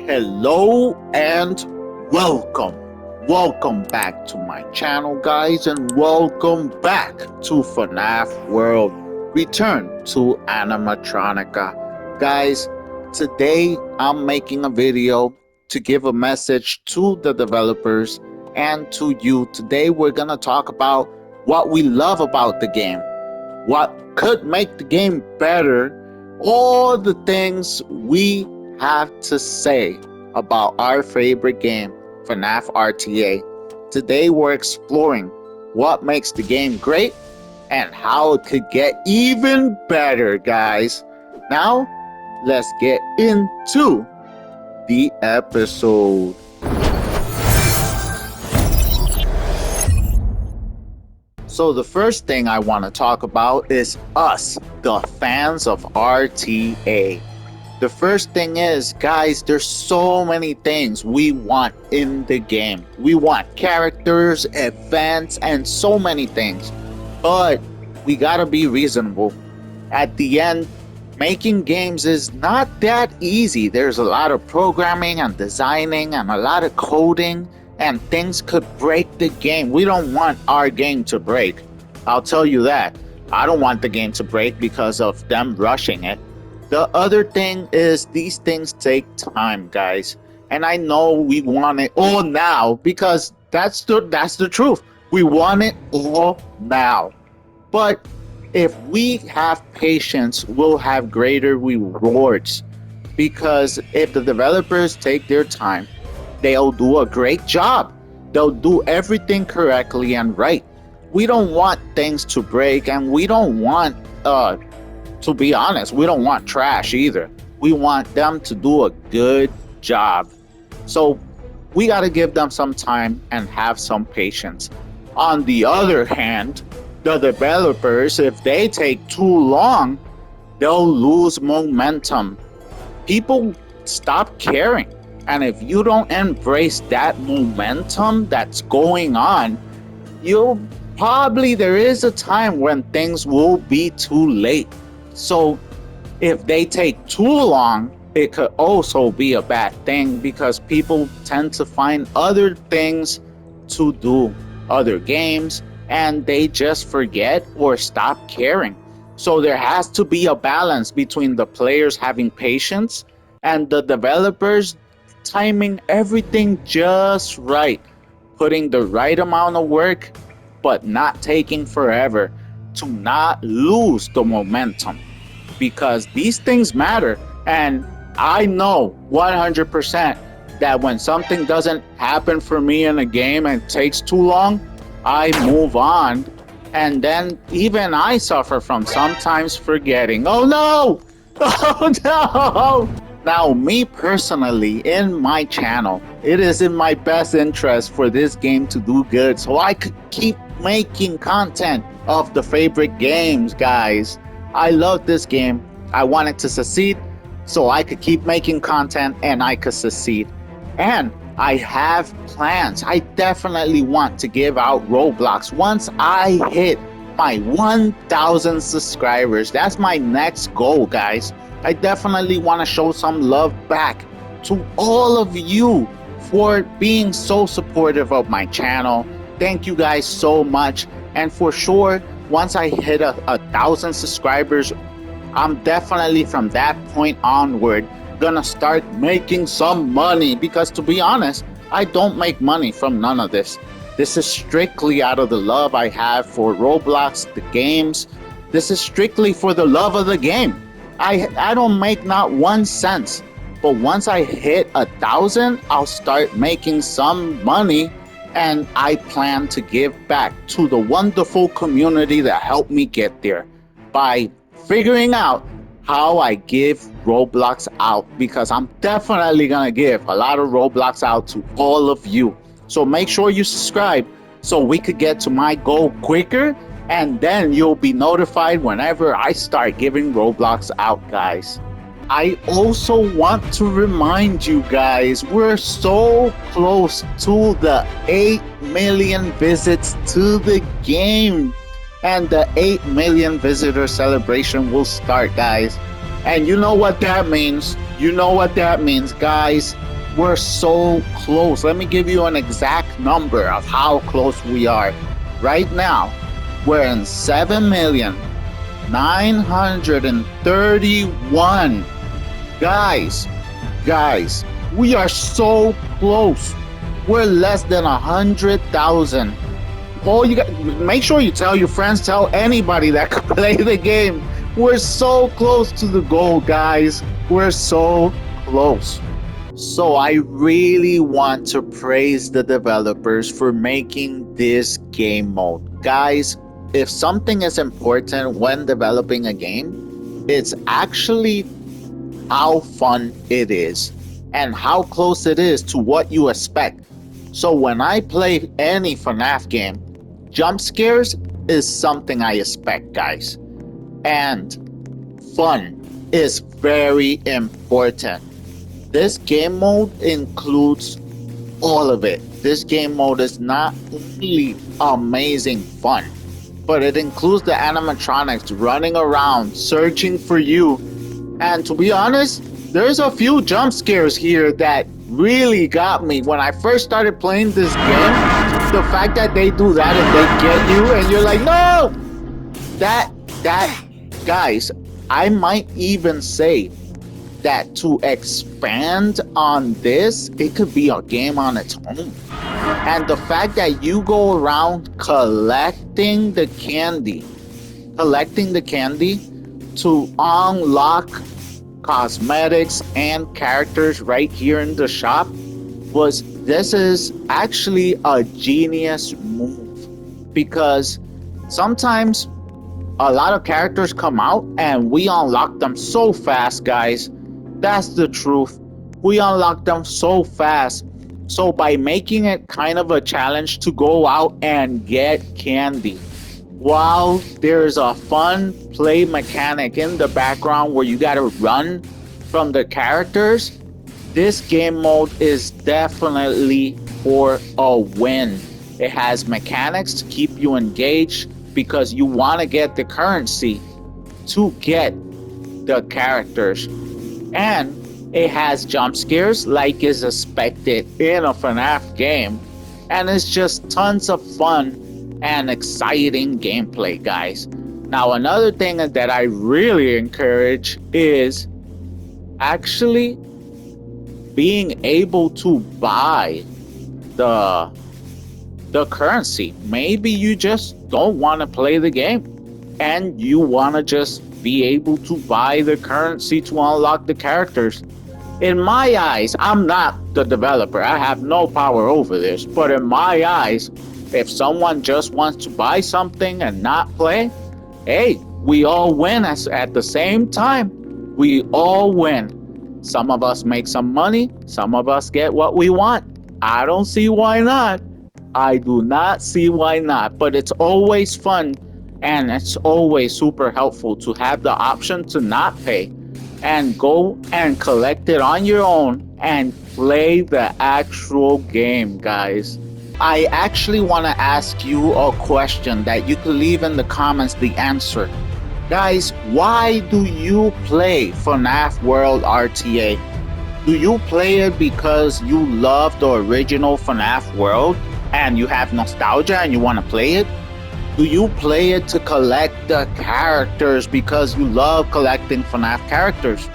Hello and welcome. Welcome back to my channel, guys, and welcome back to FNAF World. Return to Animatronica. Guys, today I'm making a video to give a message to the developers and to you. Today we're going to talk about what we love about the game, what could make the game better, all the things we have to say about our favorite game, FNAF RTA. Today we're exploring what makes the game great and how it could get even better, guys. Now, let's get into the episode. So the first thing I want to talk about is us, the fans of RTA. The first thing is, guys, there's so many things we want in the game. We want characters, events, and so many things. But we gotta be reasonable. At the end, making games is not that easy. There's a lot of programming and designing and a lot of coding, and things could break the game. We don't want our game to break. I'll tell you that. I don't want the game to break because of them rushing it. The other thing is these things take time, guys. And I know we want it all now because that's the truth. We want it all now. But if we have patience, we'll have greater rewards. Because if the developers take their time, they'll do a great job. They'll do everything correctly and right. We don't want things to break, and we don't want to be honest, we don't want trash either. We want them to do a good job. So we got to give them some time and have some patience. On the other hand, the developers, if they take too long, they'll lose momentum. People stop caring. And if you don't embrace that momentum that's going on, there is a time when things will be too late. So if they take too long, it could also be a bad thing because people tend to find other things to do, other games, and they just forget or stop caring. So there has to be a balance between the players having patience and the developers timing everything just right, putting the right amount of work, but not taking forever to not lose the momentum, because these things matter. And I know 100% that when something doesn't happen for me in a game and takes too long, I move on, and then even I suffer from sometimes forgetting. Oh no! Oh no! Now, me personally, in my channel, it is in my best interest for this game to do good so I could keep making content of the favorite games, guys. I love this game. I want it to succeed so I could keep making content and I could succeed. And I have plans. I definitely want to give out Roblox once I hit my 1,000 subscribers. That's my next goal, guys. I definitely want to show some love back to all of you for being so supportive of my channel. Thank you guys so much. And for sure, once I hit a 1,000 subscribers, I'm definitely from that point onward gonna start making some money, because to be honest, I don't make money from none of this. This is strictly out of the love I have for Roblox, the games. This is strictly for the love of the game. I don't make not 1 cent, but once I hit 1,000, I'll start making some money, and I plan to give back to the wonderful community that helped me get there by figuring out how I give Roblox out, because I'm definitely gonna give a lot of Roblox out to all of you. So make sure you subscribe so we could get to my goal quicker, and then you'll be notified whenever I start giving Roblox out, guys. I also want to remind you guys, we're so close to the 8 million visits to the game. And the 8 million visitor celebration will start, guys. And you know what that means. You know what that means, guys. We're so close. Let me give you an exact number of how close we are. Right now, we're in 7,931. Guys, we are so close. We're less than 100,000. All you got, make sure you tell your friends, tell anybody that could play the game. We're so close to the goal, guys. We're so close. So I really want to praise the developers for making this game mode. Guys, if something is important when developing a game, it's actually how fun it is and how close it is to what you expect. So when I play any FNAF game, jump scares is something I expect, guys. And fun is very important. This game mode includes all of it. This game mode is not only amazing fun, but it includes the animatronics running around, searching for you. And to be honest, there's a few jump scares here that really got me. When I first started playing this game, the fact that they do that and they get you and you're like, no! That, guys, I might even say that to expand on this, it could be a game on its own. And the fact that you go around collecting the candy to unlock cosmetics and characters right here in the shop, this is actually a genius move, because sometimes a lot of characters come out and we unlock them so fast, guys. That's the truth. We unlock them so fast. So by making it kind of a challenge to go out and get candy, while there's a fun play mechanic in the background where you gotta run from the characters, this game mode is definitely for a win. It has mechanics to keep you engaged because you want to get the currency to get the characters. And it has jump scares like is expected in a FNAF game. And it's just tons of fun and exciting gameplay, guys. Now, another thing that I really encourage is actually being able to buy the currency. Maybe you just don't want to play the game and you want to just be able to buy the currency to unlock the characters. In my eyes, I'm not the developer. I have no power over this. But in my eyes, if someone just wants to buy something and not play, hey, we all win at the same time. We all win. Some of us make some money. Some of us get what we want. I don't see why not. I do not see why not. But it's always fun and it's always super helpful to have the option to not pay and go and collect it on your own and play the actual game, guys. I actually want to ask you a question that you could leave in the comments the answer. Guys, why do you play FNAF World RTA? Do you play it because you love the original FNAF World and you have nostalgia and you want to play it? Do you play it to collect the characters because you love collecting FNAF characters?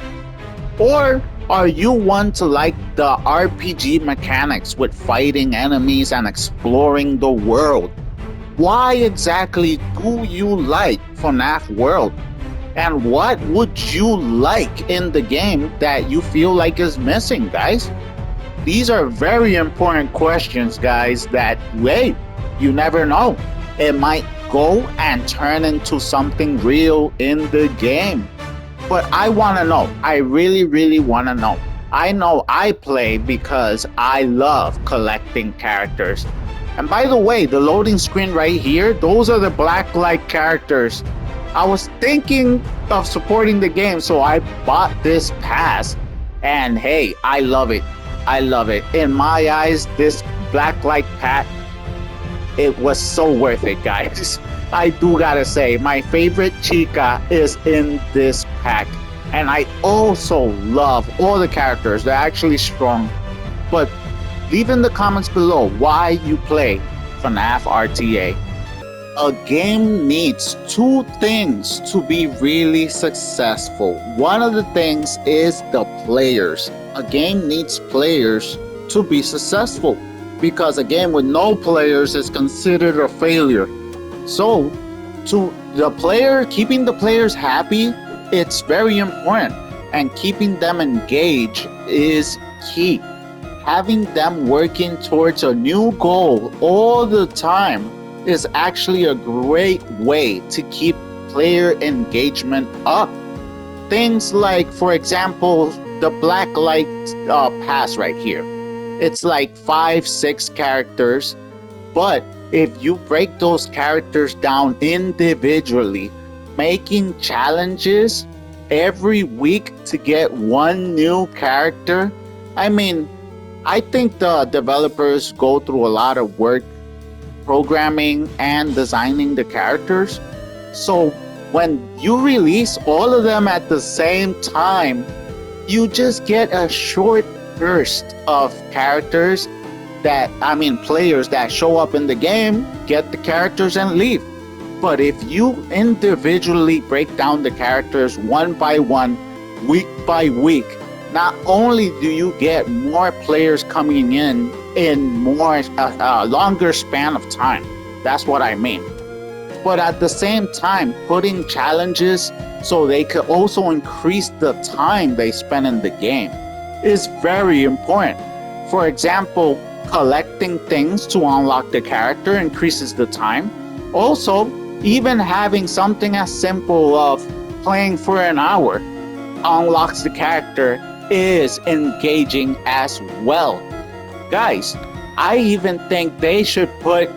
Or are you one to like the RPG mechanics with fighting enemies and exploring the world? Why exactly do you like FNAF World? And what would you like in the game that you feel like is missing, guys? These are very important questions, guys, that, wait, you never know. It might go and turn into something real in the game. But I want to know. I really, really want to know. I know I play because I love collecting characters. And by the way, the loading screen right here, those are the black-like characters. I was thinking of supporting the game, so I bought this pass. And hey, I love it. I love it. In my eyes, this black-like pack, it was so worth it, guys. I do gotta say, my favorite Chica is in this pack. And I also love all the characters. They're actually strong. But leave in the comments below why you play FNAF RTA. A game needs two things to be really successful. One of the things is the players. A game needs players to be successful, because a game with no players is considered a failure. So, to the player, keeping the players happy, it's very important, and keeping them engaged is key. Having them working towards a new goal all the time is actually a great way to keep player engagement up. Things like, for example, the black light pass right here. It's like 5-6 characters, but if you break those characters down individually, making challenges every week to get one new character, I mean, I think the developers go through a lot of work programming and designing the characters. So when you release all of them at the same time, you just get a short burst of characters players that show up in the game, get the characters and leave. But if you individually break down the characters one by one, week by week, not only do you get more players coming in more longer span of time, that's what I mean, but at the same time putting challenges so they could also increase the time they spend in the game is very important. For example, collecting things to unlock the character increases the time. Also, even having something as simple of playing for an hour unlocks the character is engaging as well. Guys, I even think they should put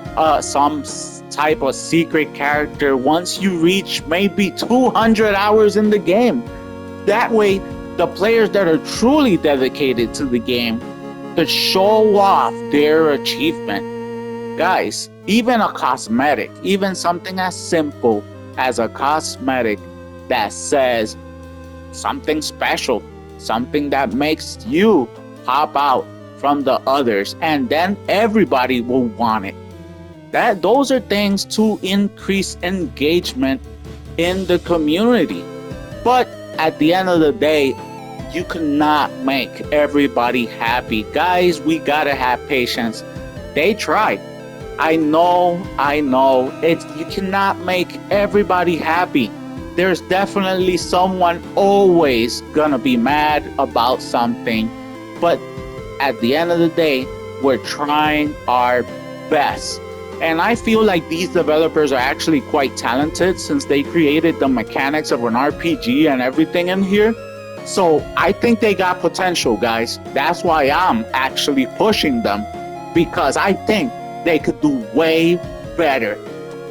some type of secret character once you reach maybe 200 hours in the game. That way, the players that are truly dedicated to the game could show off their achievement. Guys, even a cosmetic, even something as simple as a cosmetic that says something special, something that makes you pop out from the others, and then everybody will want it. Those are things to increase engagement in the community. But at the end of the day, you cannot make everybody happy. Guys, we gotta have patience. They tried. I know. You cannot make everybody happy. There's definitely someone always gonna be mad about something. But at the end of the day, we're trying our best. And I feel like these developers are actually quite talented, since they created the mechanics of an RPG and everything in here. So I think they got potential, guys. That's why I'm actually pushing them, because I think they could do way better.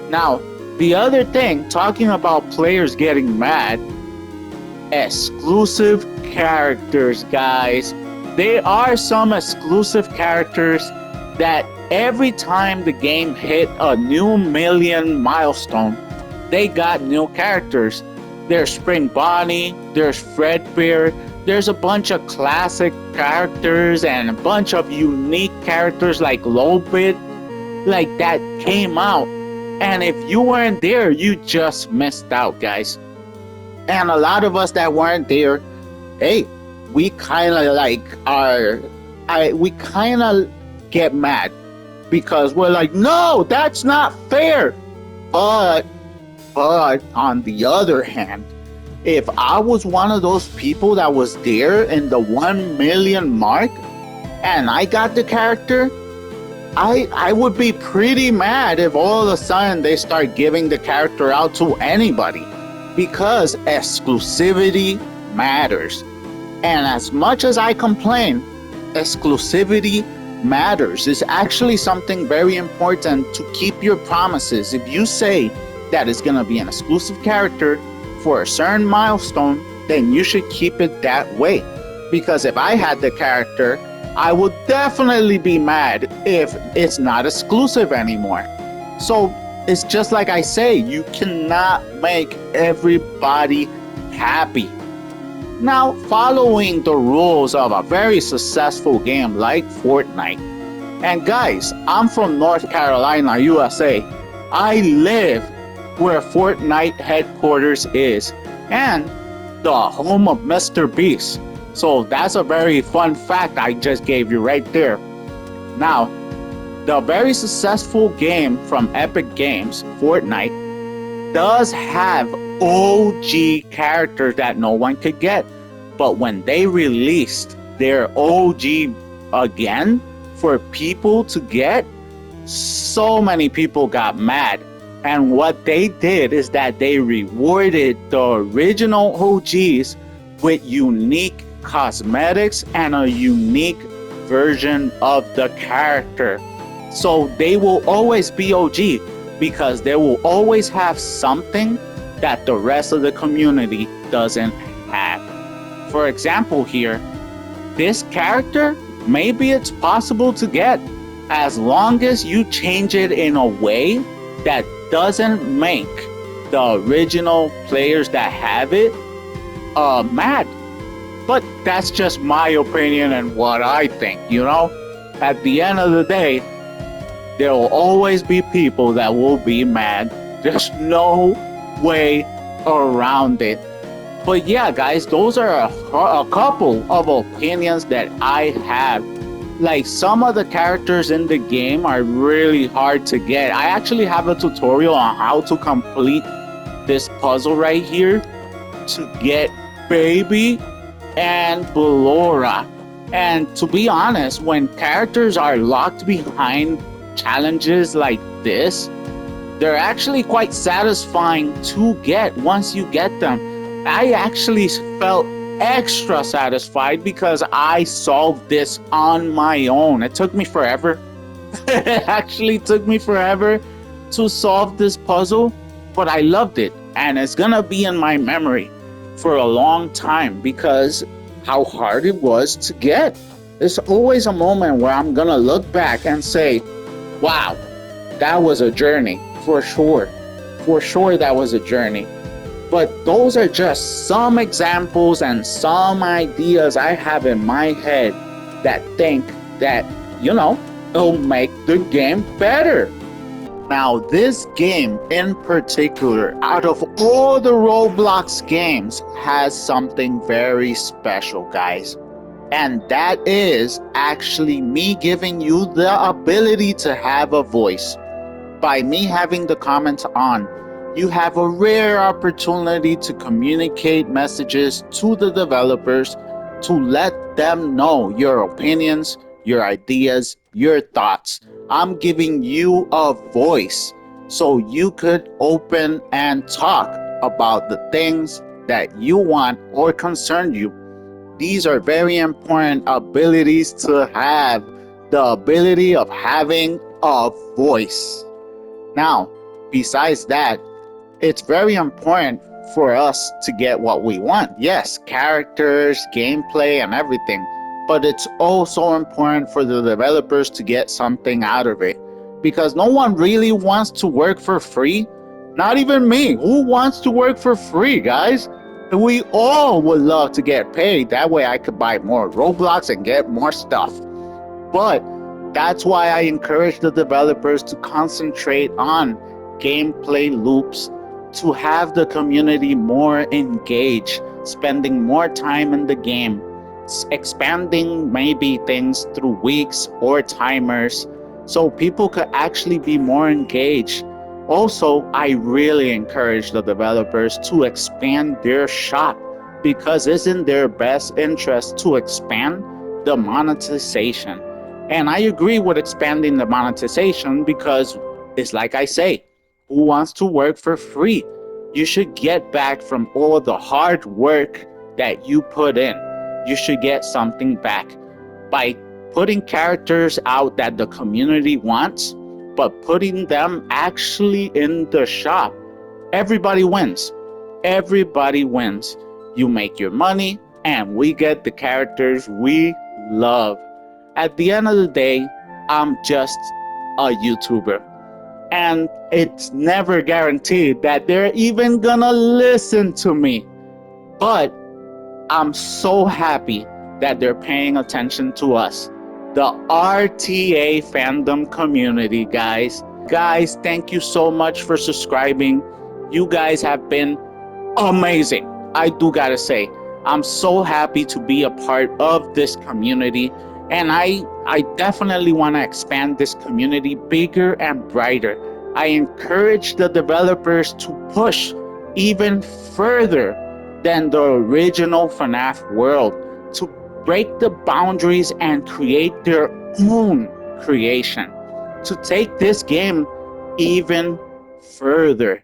Now, the other thing, talking about players getting mad, exclusive characters, guys. There are some exclusive characters that every time the game hit a new million milestone, they got new characters. There's Spring Bonnie, there's Fredbear, there's a bunch of classic characters and a bunch of unique characters like Lobit, like that came out. And if you weren't there, you just missed out, guys. And a lot of us that weren't there, hey, we kind of get mad, because we're like, no, that's not fair. But on the other hand, if I was one of those people that was there in the 1 million mark and I got the character, I would be pretty mad if all of a sudden they start giving the character out to anybody, because exclusivity matters. And as much as I complain, exclusivity matters. It's actually something very important to keep your promises. If you say that it's going to be an exclusive character for a certain milestone, then you should keep it that way. Because if I had the character, I would definitely be mad if it's not exclusive anymore. So it's just like I say, you cannot make everybody happy. Now, following the rules of a very successful game like Fortnite, and guys, I'm from North Carolina, USA. I live where Fortnite headquarters is and the home of Mr. Beast. So that's a very fun fact I just gave you right there. Now, the very successful game from Epic Games, Fortnite, does have OG characters that no one could get. But when they released their OG again for people to get, so many people got mad. And what they did is that they rewarded the original OGs with unique cosmetics and a unique version of the character. So they will always be OG because they will always have something that the rest of the community doesn't have. For example here, this character, maybe it's possible to get as long as you change it in a way that doesn't make the original players that have it mad. But that's just my opinion and what I think, you know? At the end of the day, there will always be people that will be mad. There's no way around it. But yeah, guys, those are a couple of opinions that I have. Like, some of the characters in the game are really hard to get. I actually have a tutorial on how to complete this puzzle right here to get Baby and Ballora. And to be honest, when characters are locked behind challenges like this, they're actually quite satisfying to get once you get them. I actually felt extra satisfied because I solved this on my own. It took me forever. It actually took me forever to solve this puzzle, but I loved it, and it's gonna be in my memory for a long time because how hard it was to get. There's always a moment where I'm gonna look back and say, wow, that was a journey, for sure. For sure, that was a journey. But those are just some examples and some ideas I have in my head that think that, you know, it'll make the game better. Now, this game in particular, out of all the Roblox games, has something very special, guys. And that is actually me giving you the ability to have a voice. By me having the comments on, you have a rare opportunity to communicate messages to the developers to let them know your opinions, your ideas, your thoughts. I'm giving you a voice so you could open and talk about the things that you want or concern you. These are very important abilities to have, the ability of having a voice. Now, besides that, it's very important for us to get what we want. Yes, characters, gameplay, and everything. But it's also important for the developers to get something out of it. Because no one really wants to work for free. Not even me. Who wants to work for free, guys? We all would love to get paid. That way I could buy more Roblox and get more stuff. But that's why I encourage the developers to concentrate on gameplay loops, to have the community more engaged, spending more time in the game, expanding maybe things through weeks or timers so people could actually be more engaged. Also, I really encourage the developers to expand their shop because it's in their best interest to expand the monetization. And I agree with expanding the monetization because it's like I say, who wants to work for free? You should get back from all the hard work that you put in. You should get something back by putting characters out that the community wants, but putting them actually in the shop. Everybody wins. Everybody wins. You make your money, and we get the characters we love. At the end of the day, I'm just a YouTuber. And it's never guaranteed that they're even gonna listen to me. But I'm so happy that they're paying attention to us. The RTA fandom community, guys. Guys, thank you so much for subscribing. You guys have been amazing. I do gotta say, I'm so happy to be a part of this community, and I definitely want to expand this community bigger and brighter. I encourage the developers to push even further than the original FNAF World, to break the boundaries and create their own creation, to take this game even further.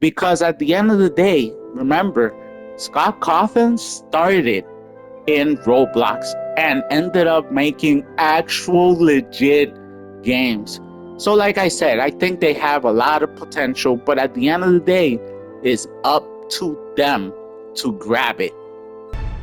Because at the end of the day, remember, Scott Cawthon started in Roblox and ended up making actual legit games. So like I said, I think they have a lot of potential, but at the end of the day, it's up to them to grab it.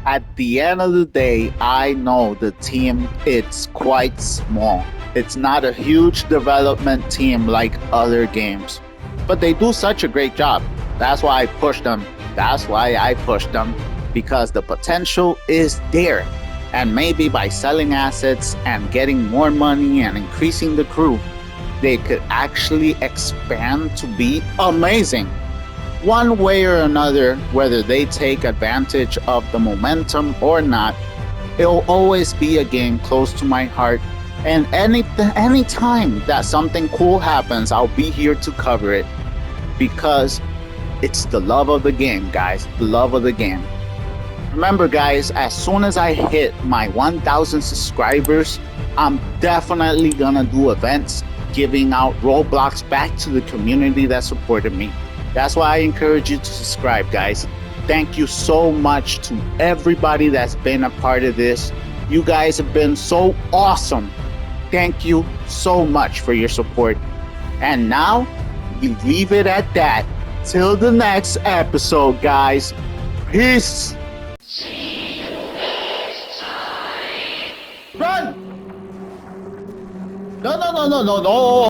At the end of the day, I know the team, it's quite small. It's not a huge development team like other games, but they do such a great job. That's why I pushed them. That's why I pushed them, because the potential is there. And maybe by selling assets and getting more money and increasing the crew, they could actually expand to be amazing. One way or another, whether they take advantage of the momentum or not, it'll always be a game close to my heart. And any time that something cool happens, I'll be here to cover it, because it's the love of the game, guys. The love of the game. Remember, guys, as soon as I hit my 1,000 subscribers, I'm definitely gonna do events giving out Roblox back to the community that supported me. That's why I encourage you to subscribe, guys. Thank you so much to everybody that's been a part of this. You guys have been so awesome. Thank you so much for your support. And now, we leave it at that. Till the next episode, guys. Peace. Run! No, no, no, no, no, no.